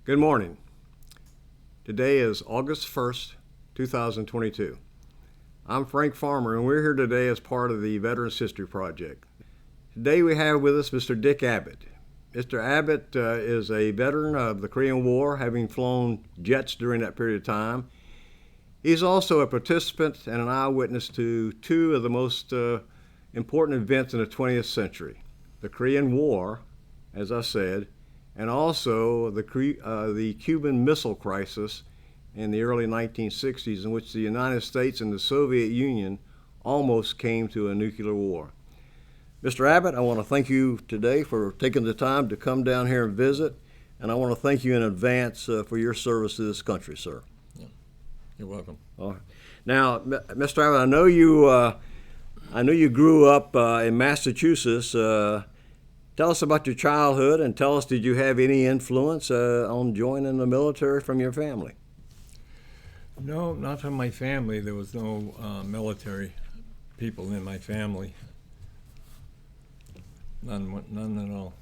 Good morning. Today is August 1st, 2022. I'm Frank Farmer, and we're here today as part of the Veterans History Project. Today we have with us Mr. Dick Abbott. Mr. Abbott is a veteran of the Korean War, having flown jets during that period of time. He's also a participant and an eyewitness to two of the most important events in the 20th century, the Korean War, as I said, and also the Cuban Missile Crisis in the early 1960s, in which the United States and the Soviet Union almost came to a nuclear war. Mr. Abbott, I want to thank you today for taking the time to come down here and visit, and I want to thank you in advance for your service to this country, sir. Yeah. You're welcome. All right. Now, Mr. Abbott, I know you grew up in Massachusetts. Tell us about your childhood, and tell us, did you have any influence on joining the military from your family? No, not from my family. There was no military people in my family. None at all.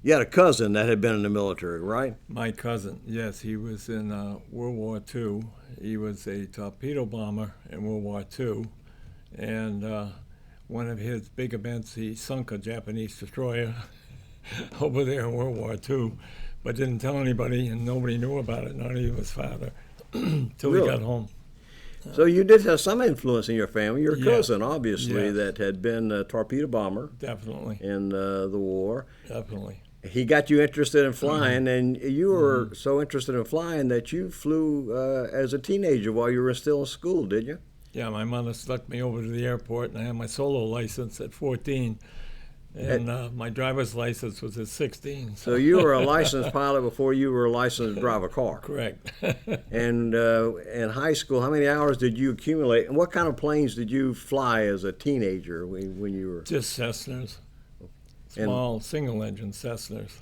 You had a cousin that had been in the military, right? My cousin, yes, he was in World War II. He was a torpedo bomber in World War II, and one of his big events, he sunk a Japanese destroyer over there in World War II, but didn't tell anybody, and nobody knew about it, not even his father, till Really? he got home. So you did have some influence in your family. Your Yes. cousin, obviously, Yes. that had been a torpedo bomber Definitely, in the war. definitely. He got you interested in flying, and you were so interested in flying that you flew as a teenager while you were still in school, did you? Yeah, my mother stuck me over to the airport, and I had my solo license at 14, and my driver's license was at 16. So you were a licensed pilot before you were licensed to drive a car. Correct. And in high school, how many hours did you accumulate? And what kind of planes did you fly as a teenager when you were? Just Cessnas, small single-engine Cessnas.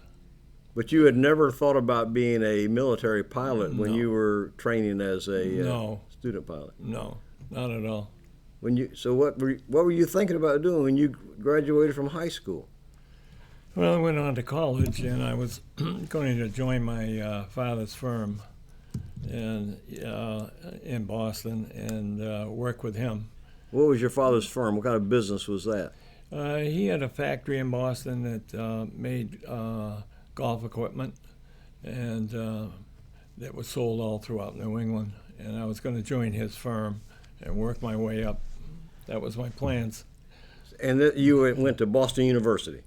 But you had never thought about being a military pilot when No. you were training as a No. student pilot. No, not at all. So what were you thinking about doing when you graduated from high school? Well, I went on to college, and I was going to join my father's firm and in Boston and work with him. What was your father's firm? What kind of business was that? He had a factory in Boston that made golf equipment, and that was sold all throughout New England. And I was going to join his firm and work my way up. That was my plans. And you went to Boston University.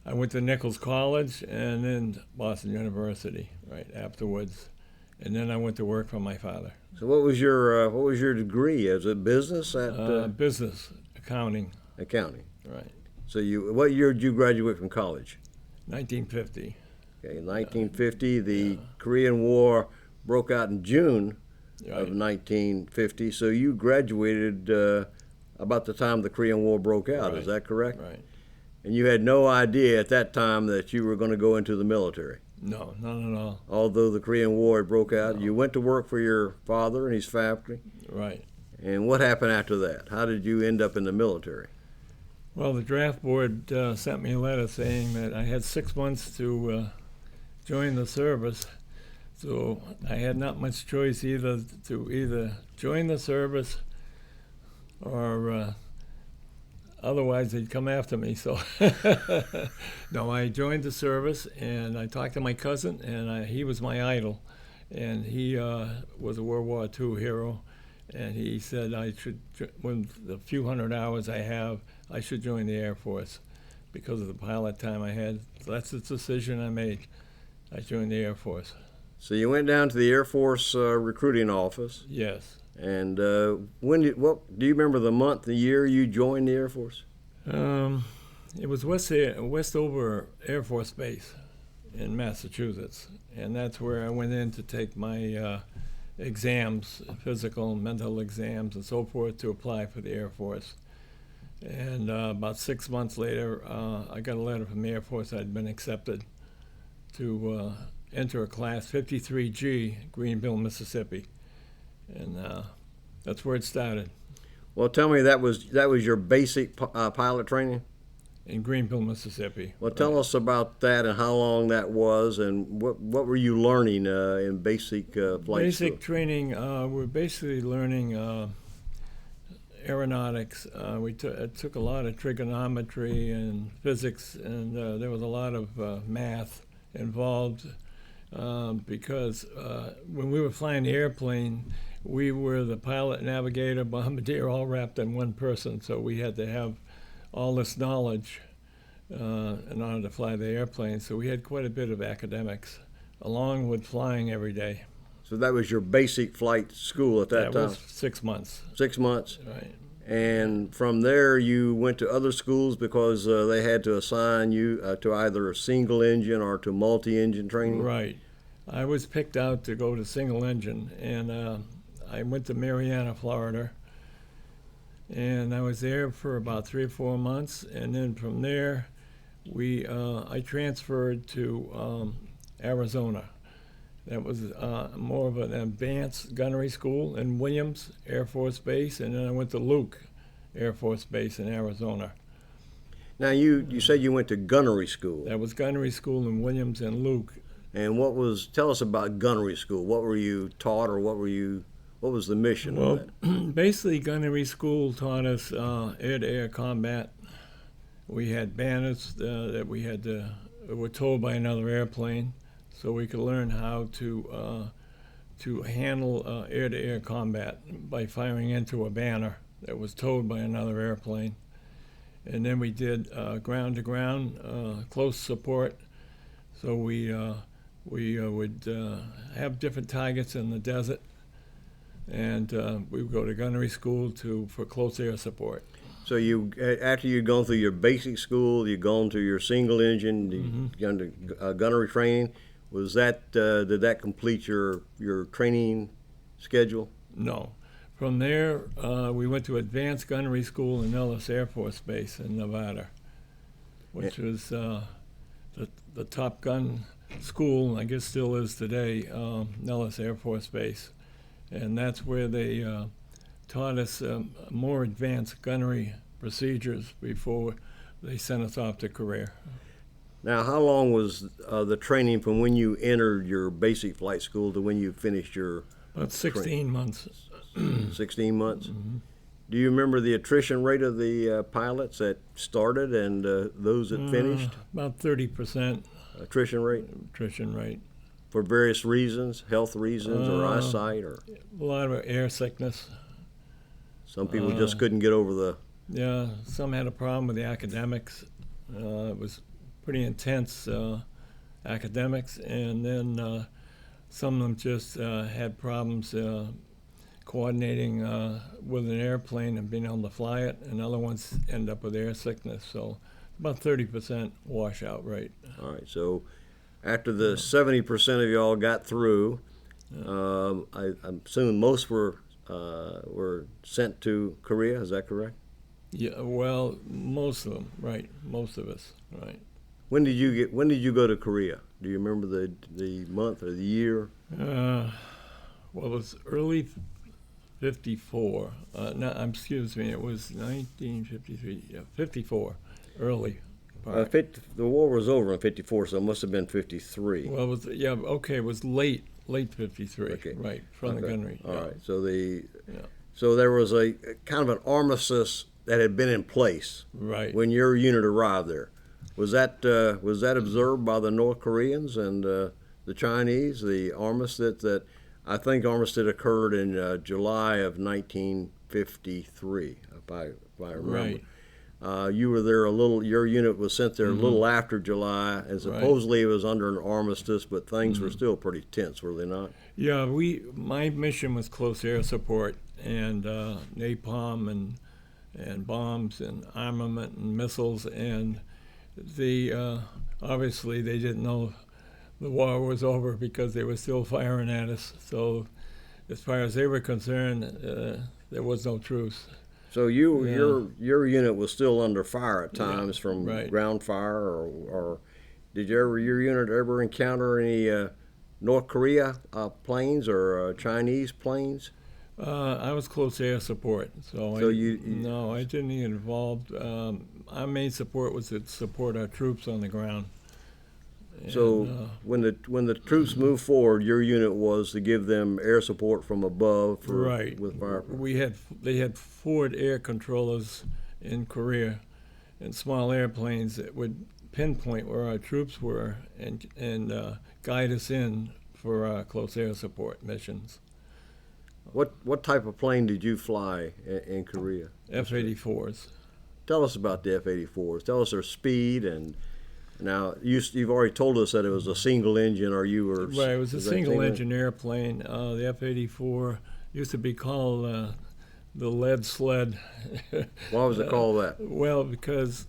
I went to Nichols College and then Boston University right afterwards, and then I went to work for my father. So what was your degree? Is it business at Business, accounting, accounting? right, So what year did you graduate from college? 1950. Okay, in 1950, the Korean War broke out in June Right. of 1950. So you graduated about the time the Korean War broke out. Right. Is that correct? Right. And you had no idea at that time that you were going to go into the military. No, not at all. Although the Korean War had broke out, you went to work for your father and his factory. Right. And what happened after that? How did you end up in the military? Well, the draft board sent me a letter saying that I had 6 months to join the service. So I had not much choice to join the service or otherwise they'd come after me. So no, I joined the service, and I talked to my cousin, and he was my idol, and he was a World War II hero, and he said I should, with the few hundred hours I have, I should join the Air Force because of the pilot time I had. So that's the decision I made. I joined the Air Force. So you went down to the Air Force recruiting office. Yes. And do you remember the month, the year you joined the Air Force? It was Westover Air Force Base in Massachusetts, and that's where I went in to take my exams, physical and mental exams and so forth, to apply for the Air Force. And about 6 months later, I got a letter from the Air Force I'd been accepted to enter a class 53G, Greenville, Mississippi, and that's where it started. Well, tell me, that was your basic pilot training? in Greenville, Mississippi. Well, tell us about that and how long that was, and what were you learning in basic flight Basic school? training, we're basically learning aeronautics. It took a lot of trigonometry and physics, and there was a lot of math involved because when we were flying the airplane, we were the pilot, navigator, bombardier, all wrapped in one person. So we had to have all this knowledge in order to fly the airplane. So we had quite a bit of academics, along with flying every day. So that was your basic flight school at that time? That was 6 months. 6 months? Right. And from there, you went to other schools because they had to assign you to either a single engine or to multi-engine training? Right. I was picked out to go to single engine, and I went to Marianna, Florida, and I was there for about 3 or 4 months, and then from there, I transferred to Arizona. That was more of an advanced gunnery school in Williams Air Force Base, and then I went to Luke Air Force Base in Arizona. Now, you said you went to gunnery school. That was gunnery school in Williams and Luke. And tell us about gunnery school. What were you taught, or what was the mission of that? Basically, gunnery school taught us air-to-air combat. We had banners that were towed by another airplane, so we could learn how to handle air-to-air combat by firing into a banner that was towed by another airplane. And then we did ground-to-ground close support. So we would have different targets in the desert, and we would go to gunnery school for close air support. So after you'd gone through your basic school, you'd gone to your single engine, you'd gone to gunnery training. Did that complete your training schedule? No. From there, we went to advanced gunnery school in Nellis Air Force Base in Nevada, which was the top gun school, and I guess still is today, Nellis Air Force Base. And that's where they taught us more advanced gunnery procedures before they sent us off to career. Now, how long was the training from when you entered your basic flight school to when you finished your About 16 months. 16 months? Mm-hmm. Do you remember the attrition rate of the pilots that started and those that finished? About 30% Attrition rate? attrition rate. For various reasons, health reasons, or eyesight, or A lot of air sickness. some people just couldn't get over the. Yeah, some had a problem with the academics. It was pretty intense academics, and then some of them just had problems coordinating with an airplane and being able to fly it, and other ones end up with air sickness. So about 30% washout rate. All right, so after the 70% of y'all got through, I'm assuming most were sent to Korea. Is that correct? Yeah, well, most of them, right? Most of us, right? When did you go to Korea? Do you remember the month or the year? Well, it was early 54. Excuse me, it was 1953. Yeah, 54, early. The war was over in 54, so it must have been 53. Well, it was late 53. Okay. Right, from the gunnery. All yeah. right, so there was a kind of an armistice that had been in place Right. when your unit arrived there. Was that observed by the North Koreans and the Chinese? The armistice that I think armistice occurred in July of 1953, if I remember. Right. You were there your unit was sent there a little after July, and supposedly it was under an armistice, but things were still pretty tense, were they not? Yeah, my mission was close air support and napalm and bombs and armament and missiles, and obviously they didn't know the war was over because they were still firing at us. So as far as they were concerned, there was no truce. So your unit was still under fire at times from ground fire, or did your unit ever encounter any North Korea planes or Chinese planes? I was close air support, so So no, I didn't get involved. Our main support was to support our troops on the ground. So And, when the troops moved forward, your unit was to give them air support from above right, with fire. they had forward air controllers in Korea, and small airplanes that would pinpoint where our troops were and guide us in for our close air support missions. What type of plane did you fly in Korea? F-84s. Tell us about the F-84s. Tell us their speed and. Now, you've already told us that it was a single engine, or you were... Right, it was a single engine airplane. The F-84 used to be called the lead sled. Why was it called that? Well, because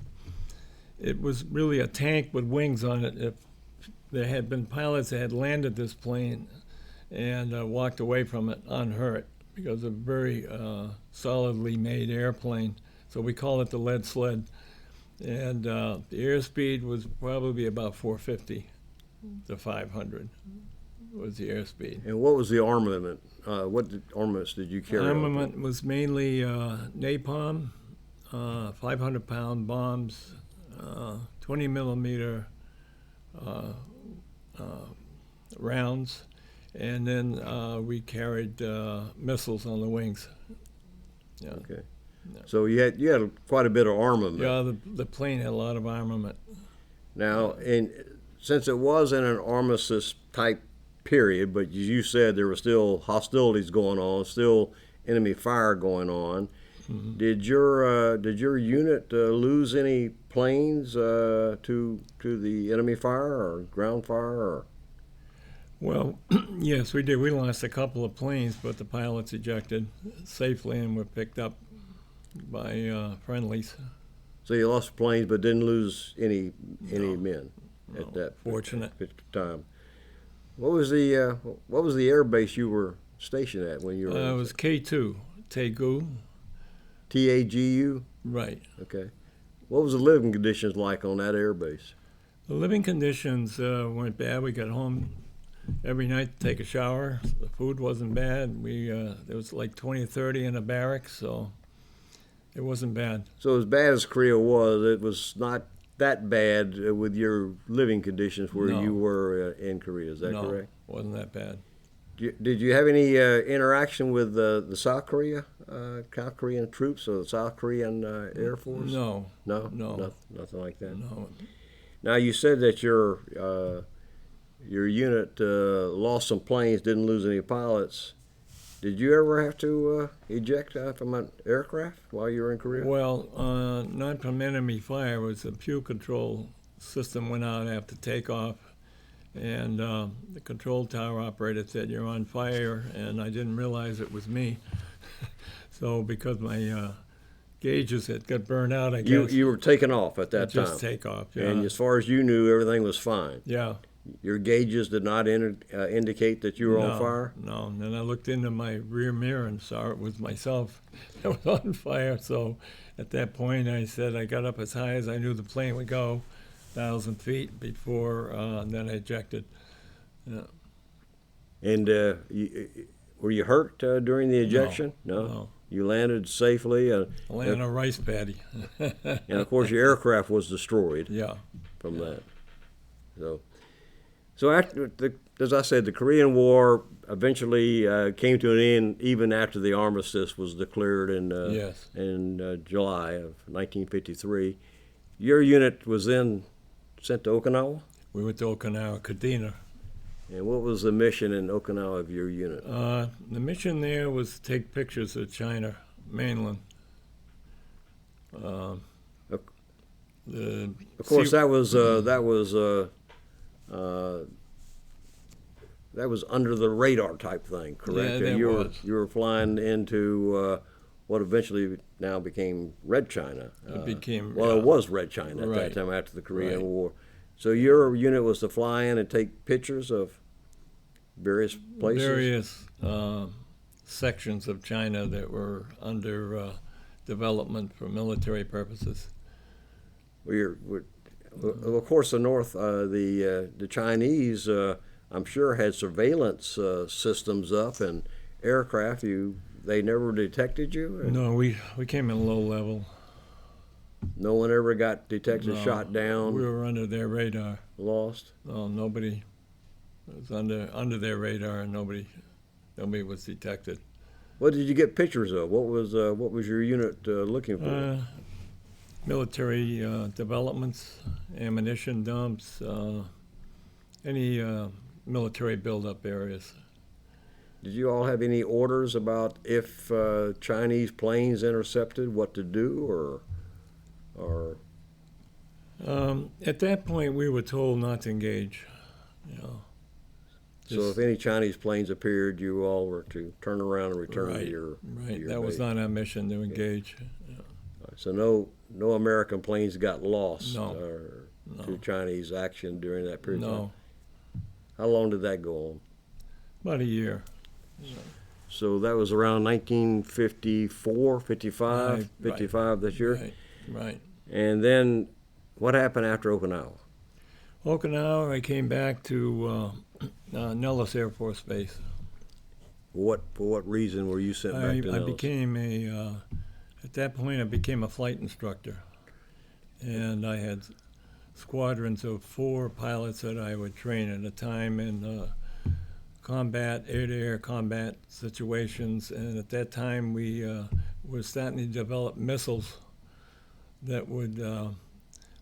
it was really a tank with wings on it. If there had been pilots that had landed this plane and walked away from it unhurt, because it's a very solidly made airplane. So we call it the lead sled. And the airspeed was probably about 450 to 500 was the airspeed. And what was the armament? What armaments did you carry? Armament was mainly napalm, 500-pound bombs, 20 millimeter rounds, and then we carried missiles on the wings. Yeah. Okay. So you had quite a bit of armament. Yeah, the plane had a lot of armament. Now, since it was in an armistice type period, but you said there were still hostilities going on, still enemy fire going on. Mm-hmm. Did your unit lose any planes to the enemy fire or ground fire? Or? Well, yes, we did. We lost a couple of planes, but the pilots ejected safely and were picked up by friendlies. So you lost planes, but didn't lose any men at that fortunate time. What was the air base you were stationed at when you were? It was K2, Taegu. TAGU. Right. Okay. What was the living conditions like on that air base? The living conditions weren't bad. We got home every night to take a shower. The food wasn't bad. There was like 20 or 30 in a barracks, so. It wasn't bad. So as bad as Korea was, it was not that bad with your living conditions where you were in Korea. Is that correct? No, wasn't that bad. Did you have any interaction with the South Korean troops or the South Korean Air Force? No. No? No. Nothing like that? No. Now, you said that your unit lost some planes, didn't lose any pilots. Did you ever have to eject from an aircraft while you were in Korea? Well, not from enemy fire. It was the fuel control system went out after takeoff, and the control tower operator said, "You're on fire," and I didn't realize it was me. So because my gauges had got burned out, I guess. You were taken off at that time? Just take off, yeah. And as far as you knew, everything was fine? Yeah. Your gauges did not indicate that you were on fire? No, and then I looked into my rear mirror and saw it was myself that was on fire. So at that point, I said I got up as high as I knew the plane would go, 1,000 feet before, and then I ejected. Yeah. And were you hurt during the ejection? No. You landed safely? I landed on a rice paddy. And of course, your aircraft was destroyed from that. So after as I said, the Korean War eventually came to an end even after the armistice was declared in July of 1953. Your unit was then sent to Okinawa? We went to Okinawa, Kadena. And what was the mission in Okinawa of your unit? The mission there was to take pictures of China mainland. Of course, that was under the radar type thing, correct? Yeah, you were flying into what eventually now became Red China. It was Red China at that time after the Korean War. So your unit was to fly in and take pictures of various places? Various sections of China that were under development for military purposes. Of course, the North, the Chinese, I'm sure, had surveillance systems up and aircraft. they never detected you? Or No, we came in low level. no one ever got detected, No, shot down, we were under their radar. lost? No, nobody was under their radar, and nobody was detected. What did you get pictures of? What was your unit looking for? Military developments, ammunition dumps, any military buildup areas. Did you all have any orders about if Chinese planes intercepted, what to do, or? At that point, we were told not to engage. You know. So if any Chinese planes appeared, you all were to turn around and return right, to your right. your That was base. not our mission to engage. Yeah. All right, so no American planes got lost No. to Chinese action during that period of time? No, How long did that go on? about a year. So that was around 1954, 55, Right, 55 this year. Right, right. And then what happened after Okinawa? Okinawa, I came back to Nellis Air Force Base. For what reason were you sent back to I Nellis? became at that point, I became a flight instructor. And I had squadrons of 4 pilots that I would train at a time in combat, air-to-air combat situations. And at that time, we were starting to develop missiles that would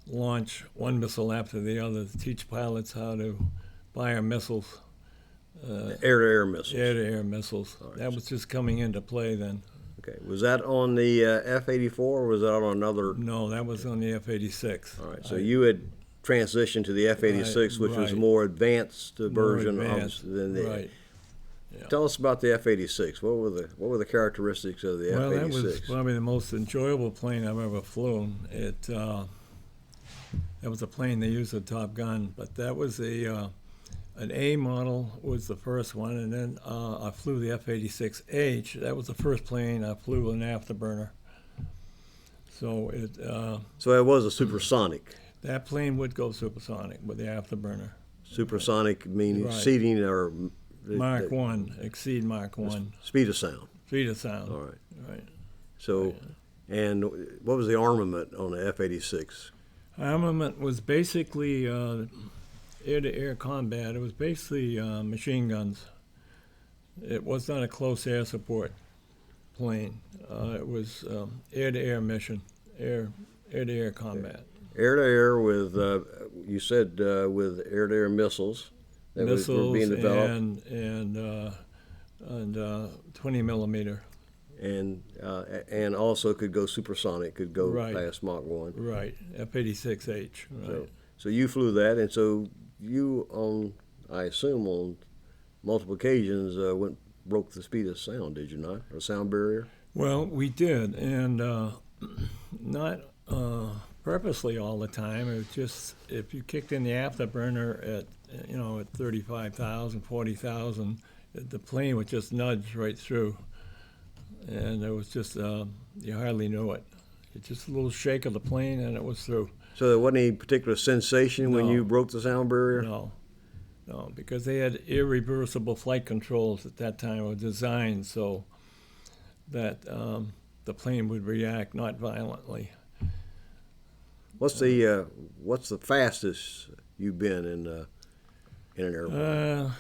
launch one missile after the other to teach pilots how to fire missiles. Air-to-air missiles. Air-to-air missiles. All right. That was just coming into play then. Okay. Was that on the F-84 or was that on another? No, that was on the F-86. All right. So you had transitioned to the F-86, which was a Right. more advanced More version advanced, than the. right. Yeah. Tell us about the F-86. What were the characteristics of the Well, that F-86? was probably the most enjoyable plane I've ever flown. That was a plane they used at Top Gun, but that was an A model was the first one, and then I flew the F-86H. That was the first plane I flew an afterburner. So So it was a supersonic. that plane would go supersonic with the afterburner. Supersonic meaning Right. exceeding or Mach 1, exceed Mach 1, speed of sound. speed of sound. All right. Right. So, and what was the armament on the F-86? Armament was basically air-to-air combat. It was basically machine guns. It was not a close air support plane. It was air-to-air mission, air-to-air combat. Air-to-air with, you said with air-to-air missiles that were being developed. and 20 millimeter. And also could go supersonic, could go Right. past Mach 1. Right, F-86H. Right. So you flew that, and so you, I assume, on multiple occasions broke the speed of sound, did you not? Or sound barrier? Well, we did, and not purposely all the time. It was just if you kicked in the afterburner at 35,000, 40,000, the plane would just nudge right through, and it was just you hardly knew it. It's just a little shake of the plane, and it was through. So there wasn't any particular sensation when No. you broke the sound barrier? No, because they had irreversible flight controls at that time were designed so that the plane would react not violently. What's the fastest you've been in an airplane?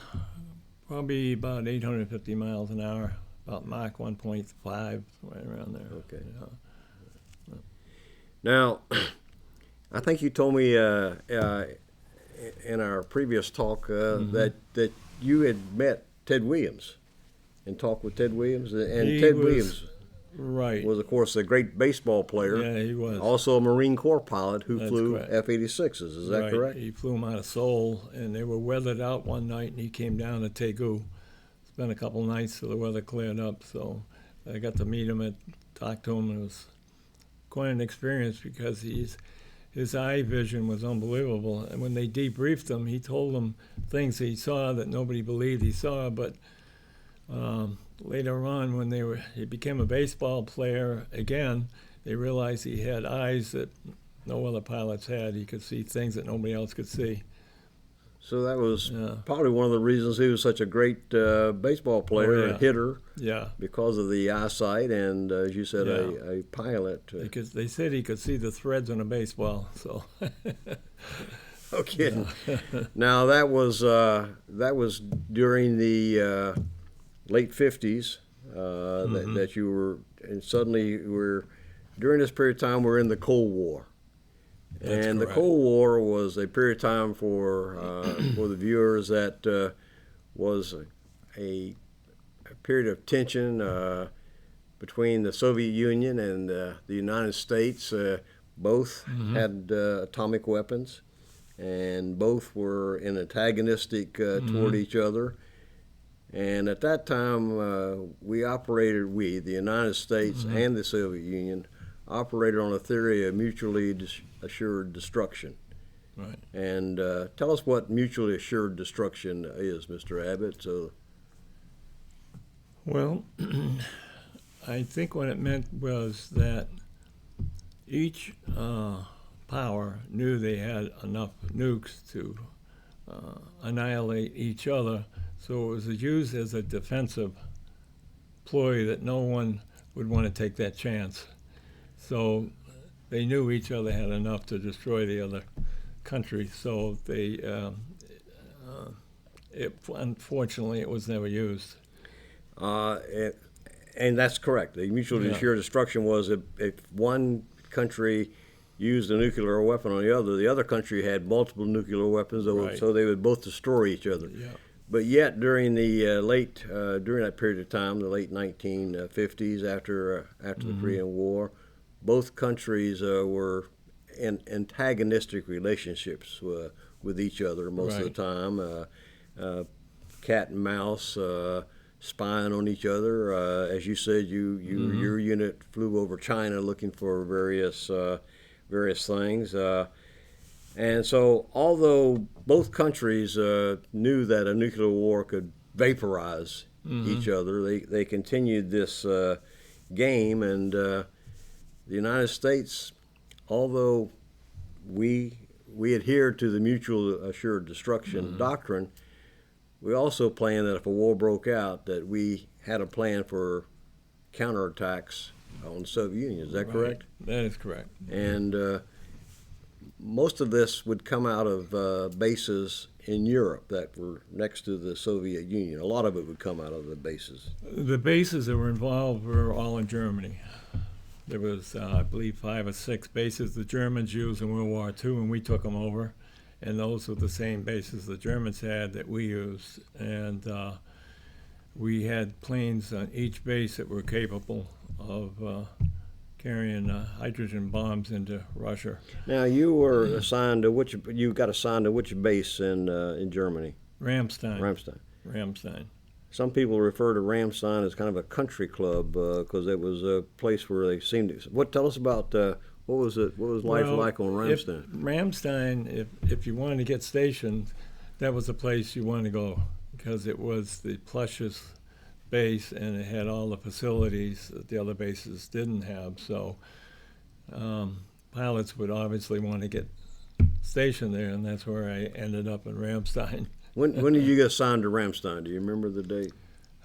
Probably about 850 miles an hour, about Mach 1.5, right around there. Okay. Yeah. Now, I think you told me in our previous talk that you had met Ted Williams and talked with Ted Williams, and He Ted was- Williams Right. was, of course, a great baseball player. Yeah, he was. Also a Marine Corps pilot who That's flew correct. F-86s. Is that Right. correct? He flew them out of Seoul, and they were weathered out one night, and he came down to Daegu. Spent a couple nights till the weather cleared up, so I got to meet him and talk to him. It was quite an experience because his eye vision was unbelievable. And when they debriefed him, he told them things he saw that nobody believed he saw, but later on, when he became a baseball player again, they realized he had eyes that no other pilots had. He could see things that nobody else could see. So that was Yeah. probably one of the reasons he was such a great baseball player Oh, yeah. and hitter, Yeah. because of the eyesight and, as you said, Yeah. a pilot. Because they said he could see the threads on a baseball. So. No kidding. Yeah. Now that was during the late 50s that you were, and suddenly we're during this period of time we're in the Cold War. That's And the correct. Cold War was a period of time for the viewers that was a period of tension between the Soviet Union and the United States. Both had atomic weapons, and both were antagonistic toward each other. And at that time, the United States and the Soviet Union, operated on a theory of mutually assured destruction. Right. And tell us what mutually assured destruction is, Mr. Abbott. So, Well, I think what it meant was that each power knew they had enough nukes to annihilate each other, so it was used as a defensive ploy that no one would want to take that chance. So they knew each other had enough to destroy the other country, so unfortunately, it was never used. and that's correct. The mutually Yeah. assured destruction was if one country used a nuclear weapon on the other country had multiple nuclear weapons, Right. so they would both destroy each other. Yeah. But yet, during during that period of time, the late 1950s, after the Korean War, both countries were in antagonistic relationships with each other most of the time. Cat and mouse, spying on each other. As you said, your unit flew over China looking for various things. And so, although both countries knew that a nuclear war could vaporize each other, they continued this game. And the United States, although we adhered to the mutual assured destruction doctrine, we also planned that if a war broke out, that we had a plan for counterattacks on the Soviet Union. Is that correct? That is correct. And most of this would come out of bases in Europe that were next to the Soviet Union. A lot of it would come out of the bases. The bases that were involved were all in Germany. There was, I believe, 5 or 6 bases the Germans used in World War II, and we took them over. And those were the same bases the Germans had that we used. And we had planes on each base that were capable of carrying hydrogen bombs into Russia. Now, you were assigned to which? You got assigned to which base in Germany? Ramstein. Ramstein. Some people refer to Ramstein as kind of a country club because it was a place where they seemed to. Tell us about what was it? What was life like on Ramstein? Ramstein, if you wanted to get stationed, that was the place you wanted to go because it was the plushest base and it had all the facilities that the other bases didn't have. So pilots would obviously want to get stationed there, and that's where I ended up in Ramstein. When did you get assigned to Ramstein? Do you remember the date?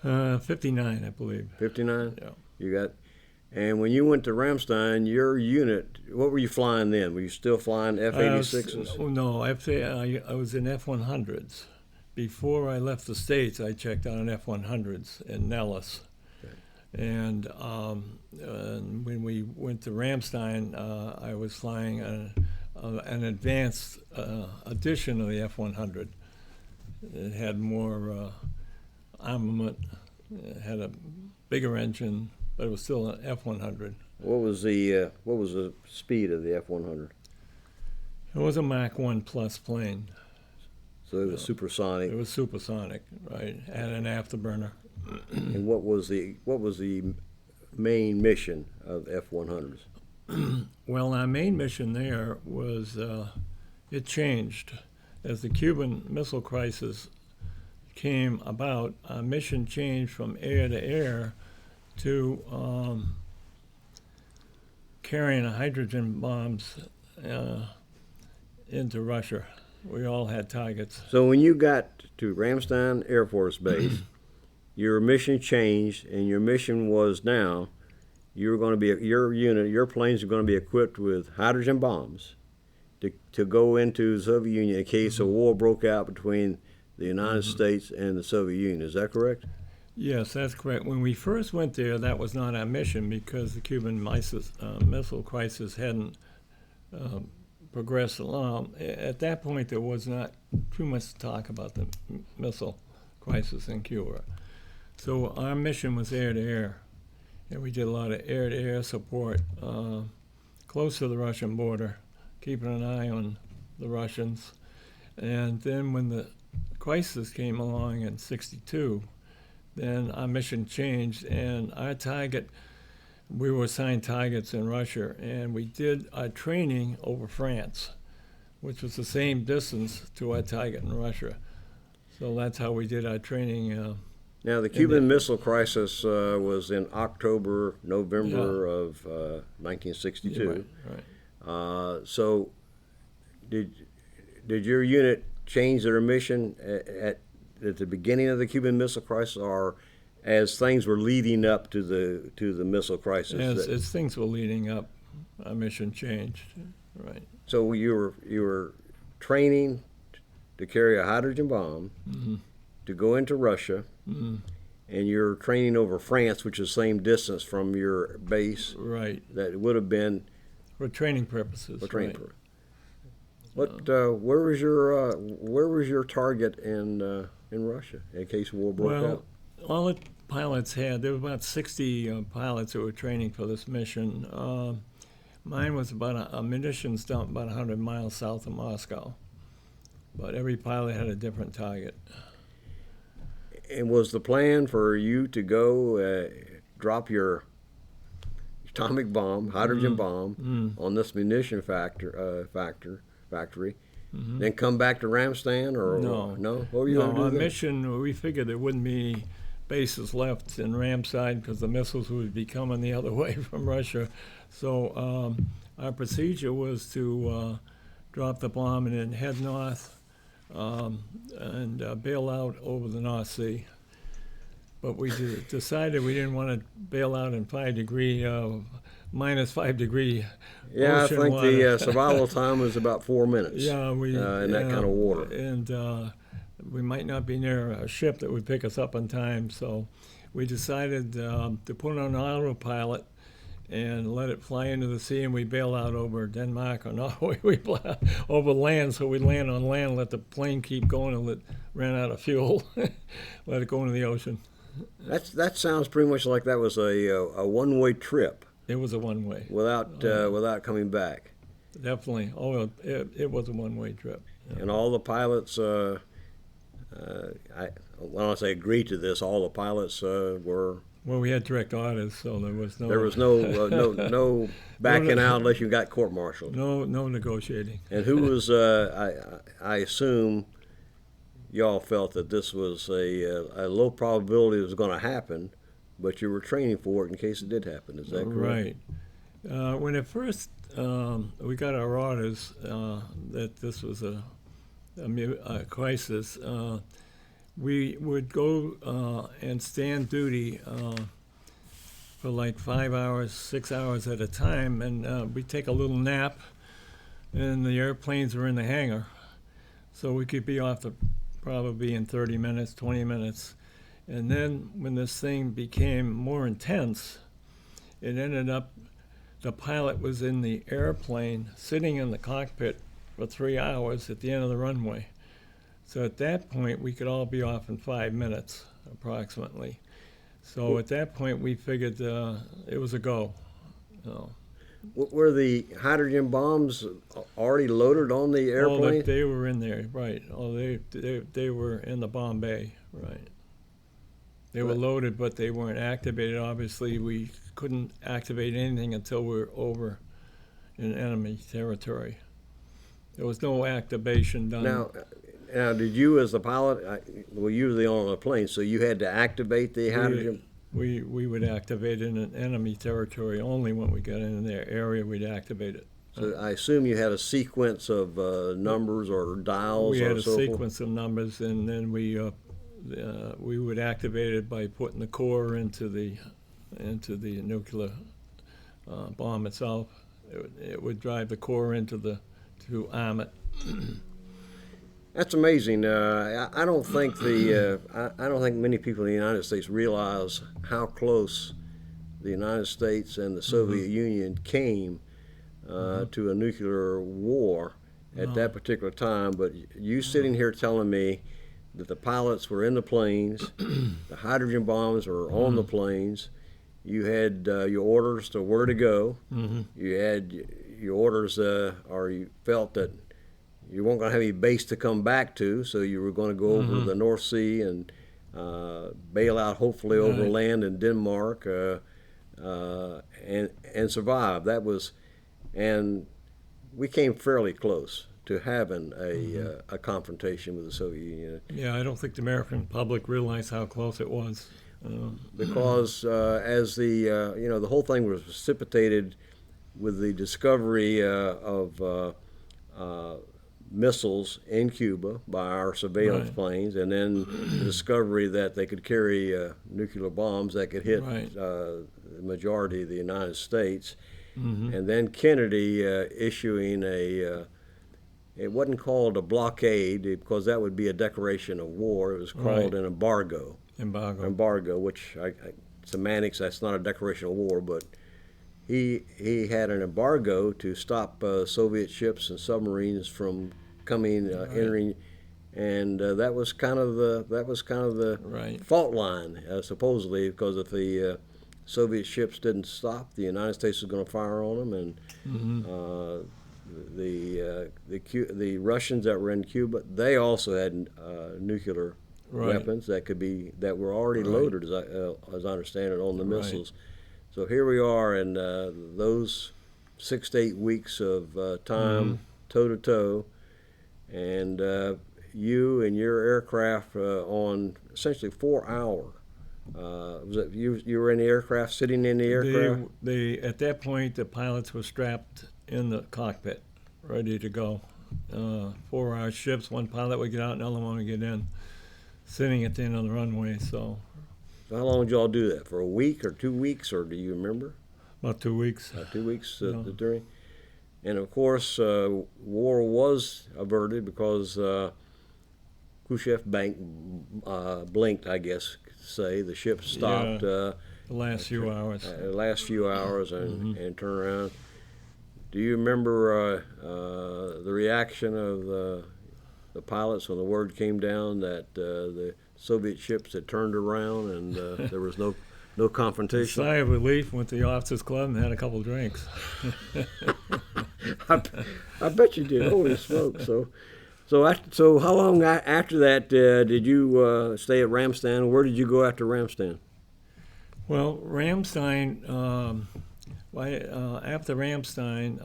59, I believe. 59? Yeah. You got. And when you went to Ramstein, your unit, what were you flying then? Were you still flying F-86s? No, I was in F-100s. Before I left the States, I checked out on F-100s in Nellis. Okay. And when we went to Ramstein, I was flying an advanced edition of the F-100. It had more armament, it had a bigger engine, but it was still an F-100. What was the speed of the F-100? It was a Mach 1 plus plane. So it was supersonic. It was supersonic, right? And an afterburner. And what was the main mission of F-100s? Well, our main mission there was it changed as the Cuban Missile Crisis came about. Our mission changed from air to air to carrying hydrogen bombs into Russia. We all had targets. So when you got to Ramstein Air Force Base, your mission changed, and your mission was now you were going to be your unit, your planes are going to be equipped with hydrogen bombs to go into the Soviet Union in case a war broke out between the United States and the Soviet Union. Is that correct? Yes, that's correct. When we first went there, that was not our mission because the Cuban Missile Crisis hadn't progressed along. At that point, there was not too much talk about the missile crisis in Cuba. So our mission was air-to-air, and we did a lot of air-to-air support close to the Russian border, keeping an eye on the Russians. And then when the crisis came along in '62, then our mission changed, and our target, we were assigned targets in Russia, and we did our training over France, which was the same distance to our target in Russia. So that's how we did our training. Now, the Cuban Missile Crisis was in October, November of 1962. Right. So did your unit change their mission at the beginning of the Cuban Missile Crisis, or as things were leading up to the missile crisis? As things were leading up, our mission changed. Right. So you were training to carry a hydrogen bomb, to go into Russia, and you're training over France, which is the same distance from your base. Right. That would have been for training purposes. For training right. purposes. Where was your target in Russia in case war broke out? All the pilots there were about 60 pilots who were training for this mission. Mine was about a munitions dump about 100 miles south of Moscow. But every pilot had a different target. And was the plan for you to go drop your atomic bomb, hydrogen bomb, on this munition factory, then come back to Ramstein, or no? What were you going to do? Our mission, we figured there wouldn't be any bases left in Ramstein because the missiles would be coming the other way from Russia. So our procedure was to drop the bomb and then head north and bail out over the North Sea. But we decided we didn't want to bail out in minus 5 degree Yeah, I ocean think water. the survival time was about 4 minutes. Yeah, in that kind of water. And we might not be near a ship that would pick us up on time, so we decided to put it on autopilot and let it fly into the sea, and we bail out over Denmark or Norway. We fly over land, so we land on land, let the plane keep going, and ran out of fuel, let it go into the ocean. That sounds pretty much like that was a one-way trip. It was a one-way. Without coming back. Definitely. Oh, it was a one-way trip. Yeah. And all the pilots, when I say agreed to this, all the pilots were. Well, we had direct orders, so there was no. There was no backing out unless you got court-martialed. No negotiating. And who was? I assume y'all felt that this was a low probability it was going to happen, but you were training for it in case it did happen. Is that correct? Right. When at first we got our orders that this was a crisis, we would go and stand duty for like 5 hours, 6 hours at a time, and we'd take a little nap, and the airplanes were in the hangar, so we could be off probably in 30 minutes, 20 minutes. And then when this thing became more intense, it ended up the pilot was in the airplane sitting in the cockpit for 3 hours at the end of the runway. So at that point, we could all be off in 5 minutes, approximately. So at that point, we figured it was a go. Were the hydrogen bombs already loaded on the airplane? Oh, they were in there, right. Oh, they were in the bomb bay, right. They were loaded, but they weren't activated. Obviously, we couldn't activate anything until we were over in enemy territory. There was no activation done. Now, did you as the pilot, you were the owner of the plane, so you had to activate the hydrogen? We would activate it in enemy territory only when we got in their area. We'd activate it. So I assume you had a sequence of numbers or dials We or had a so forth? sequence of numbers, and then we would activate it by putting the core into the nuclear bomb itself. It would drive the core to arm it. That's amazing. I don't think I don't think many people in the United States realize how close the United States and the Soviet Union came to a nuclear war at that particular time. But you sitting here telling me that the pilots were in the planes, the hydrogen bombs were on the planes. You had your orders to where to go. You had your orders, or you felt that you weren't going to have any base to come back to, so you were going to go over to the North Sea and bail out, hopefully over land in Denmark, and survive. That was, and we came fairly close to having a confrontation with the Soviet Union. Yeah, I don't think the American public realized how close it was. Because as the whole thing was precipitated with the discovery of missiles in Cuba by our surveillance planes, and then the discovery that they could carry nuclear bombs that could hit the majority of the United States, and then Kennedy issuing it wasn't called a blockade because that would be a declaration of war. It was called an embargo. Embargo, which semantics, that's not a declaration of war, but he had an embargo to stop Soviet ships and submarines from coming, entering, and that was kind of the fault line, supposedly, because if the Soviet ships didn't stop, the United States was going to fire on them, and the Russians that were in Cuba, they also had nuclear weapons that were already loaded, as I understand it, on the missiles. So here we are in those 6 to 8 weeks of time, toe to toe, and you and your aircraft on essentially 4 hour. Was it you were in the aircraft, sitting in the aircraft? At that point, the pilots were strapped in the cockpit, ready to go. 4-hour shifts. One pilot would get out, another one would get in, sitting at the end of the runway. So how long did y'all do that? For a week or 2 weeks, or do you remember? About 2 weeks. 2 weeks during. And of course, war was averted because Khrushchev blinked, I guess, say. The ship stopped. The last few hours. And turned around. Do you remember the reaction of the pilots when the word came down that the Soviet ships had turned around and there was no confrontation? Sigh of relief, went to the officers' club and had a couple drinks. I bet you did. Holy smoke! So how long after that did you stay at Ramstein? Where did you go after Ramstein? Well, Ramstein. After Ramstein,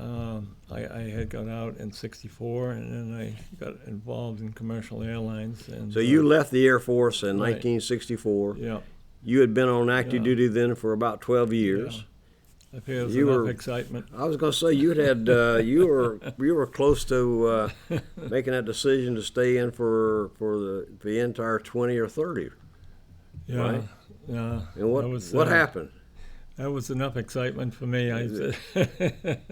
I had got out in '64, and then I got involved in commercial airlines. And so you left the Air Force in 1964. Yeah. You had been on active duty then for about 12 years. Yeah. I feel there was enough excitement. I was going to say you were close to making that decision to stay in for the entire 20 or 30. Yeah. Right? Yeah. And what happened? That was enough excitement for me.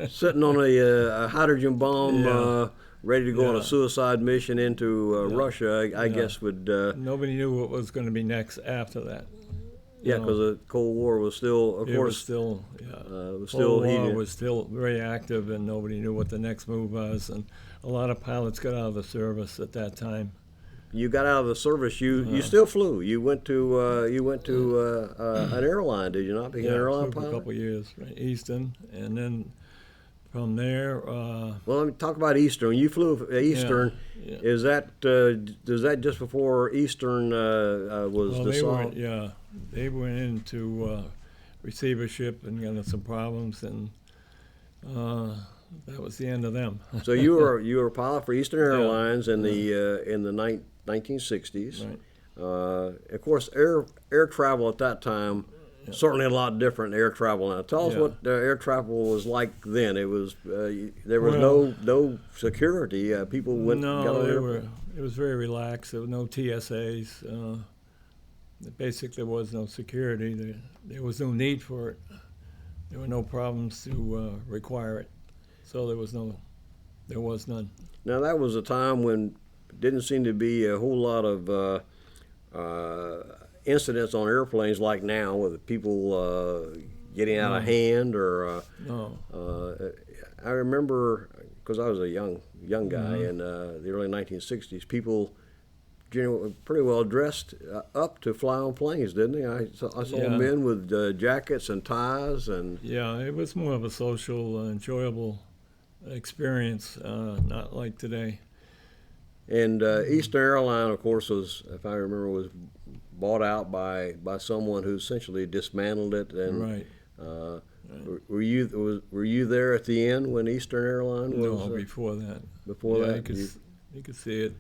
Sitting on a hydrogen bomb, ready to go on a suicide mission into Russia, I guess would. Nobody knew what was going to be next after that. Yeah, because the Cold War was still, of course, was still still heated. Cold War was still very active, and nobody knew what the next move was. And a lot of pilots got out of the service at that time. You got out of the service. You still flew. You went to an airline, did you not? Became an airline pilot for a couple of years, right? Eastern, and then from there. Well, let me talk about Eastern. You flew Eastern. Yeah. Is that is that just before Eastern was dissolved? They went into receivership and got into some problems, and that was the end of them. So you were a pilot for Eastern Airlines in the 1960s. Right. Of course, air travel at that time certainly a lot different air travel now. Tell us Yeah. what air travel was like then. It was there was Well, no security. People got No, on they airplanes. were. It was very relaxed. There were no TSAs. Basically, there was no security. There was no need for it. There were no problems to require it. So there was none. Now that was a time when didn't seem to be a whole lot of incidents on airplanes like now, with people getting out of No. hand or. No. I remember because I was a young guy Mhm. in the early 1960s. People generally were pretty well dressed up to fly on planes, didn't they? I saw Yeah. men with jackets and ties and. Yeah, it was more of a social, enjoyable experience, not like today. And Eastern Airline, of course, was, if I remember, was bought out by someone who essentially dismantled it. And Right. were you there at the end when Eastern Airline was? No, before that. Before Yeah, that, you could see it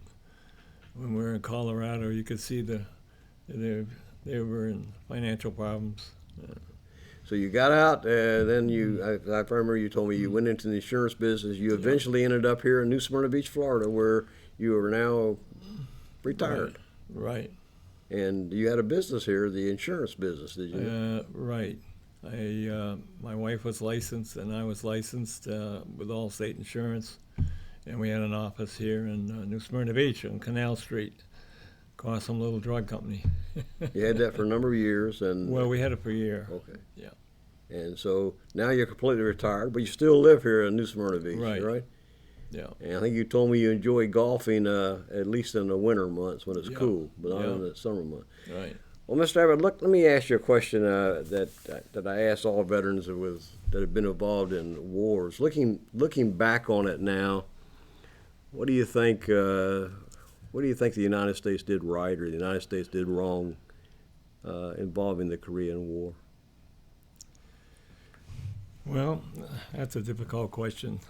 when we were in Colorado. You could see they were in financial problems. so you got out, then I remember you told me you went into the insurance business. You eventually ended up here in New Smyrna Beach, Florida, where you are now retired. Right. And you had a business here, the insurance business, did you? Right. My wife was licensed, and I was licensed with Allstate Insurance, and we had an office here in New Smyrna Beach on Canal Street, across some little drug company. You had that for a number of years, and Well, we had it for a year. okay. Yeah. And so now you're completely retired, but you still live here in New Smyrna Beach, Right. right? Yeah. And I think you told me you enjoy golfing at least in the winter months when it's Yeah. cool, but not Yeah. in the summer months. Right. Well, Mr. Abbott, look, let me ask you a question that I ask all veterans that have been involved in wars. Looking back on it now, what do you think? What do you think the United States did right or the United States did wrong involving the Korean War? Well, that's a difficult question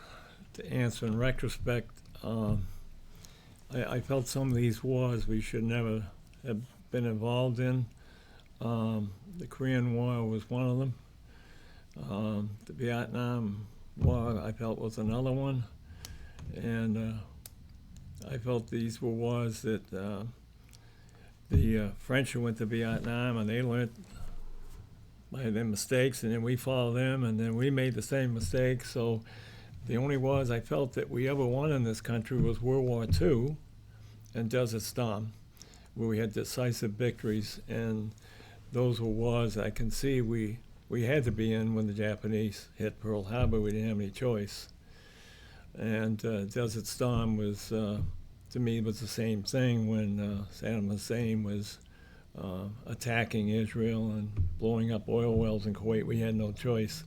to answer. In retrospect, I felt some of these wars we should never have been involved in. The Korean War was one of them. The Vietnam War, I felt, was another one. And I felt these were wars that the French went to Vietnam and they learned by their mistakes, and then we followed them, and then we made the same mistakes. So the only wars I felt that we ever won in this country was World War II and Desert Storm, where we had decisive victories, and those were wars I can see we had to be in when the Japanese hit Pearl Harbor. We didn't have any choice. And Desert Storm was, to me, was the same thing when Saddam Hussein was attacking Israel and blowing up oil wells in Kuwait. We had no choice,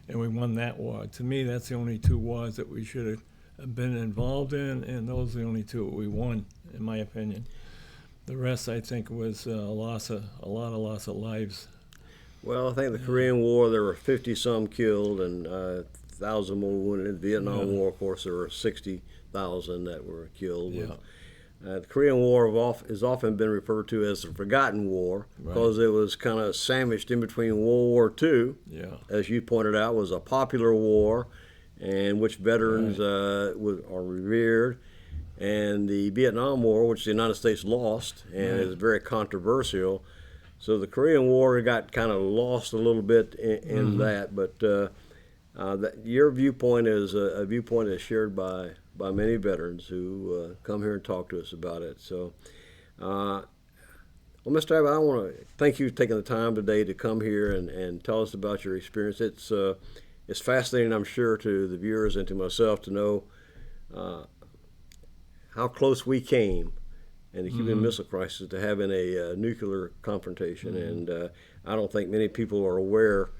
and we won that war. To me, that's the only two wars that we should have been involved in, and those are the only two we won, in my opinion. The rest, I think, was a lot of loss of lives. Well, I think the Korean War, there were 50-some killed and 1,000 more wounded. In the Vietnam War, of course, there were 60,000 that were killed. Yeah. The Korean War has often been referred to as the Forgotten War because it was kind of sandwiched in between World War II, as you pointed out, was a popular war, and which veterans are revered, and the Vietnam War, which the United States lost, and is very controversial. So the Korean War got kind of lost a little bit in that, but your viewpoint is a viewpoint that's shared by many veterans who come here and talk to us about it. So, well, Mr. Abbott, I want to thank you for taking the time today to come here and tell us about your experience. It's fascinating, I'm sure, to the viewers and to myself to know how close we came in the Cuban Missile Crisis to having a nuclear confrontation. And I don't think many people are aware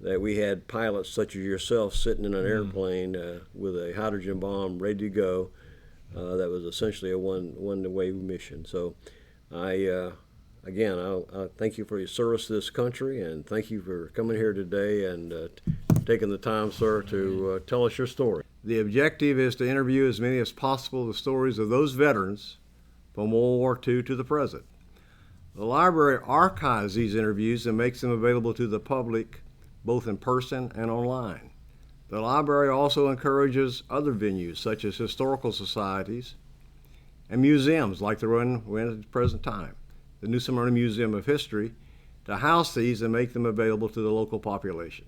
that we had pilots such as yourself sitting in an airplane with a hydrogen bomb ready to go. That was essentially a one-way mission. So I thank you for your service to this country, and thank you for coming here today and taking the time, sir, to tell us your story. The objective is to interview as many as possible the stories of those veterans from World War II to the present. The library archives these interviews and makes them available to the public both in person and online. The library also encourages other venues such as historical societies and museums like the one we're in at the present time, the New Smyrna Museum of History, to house these and make them available to the local population.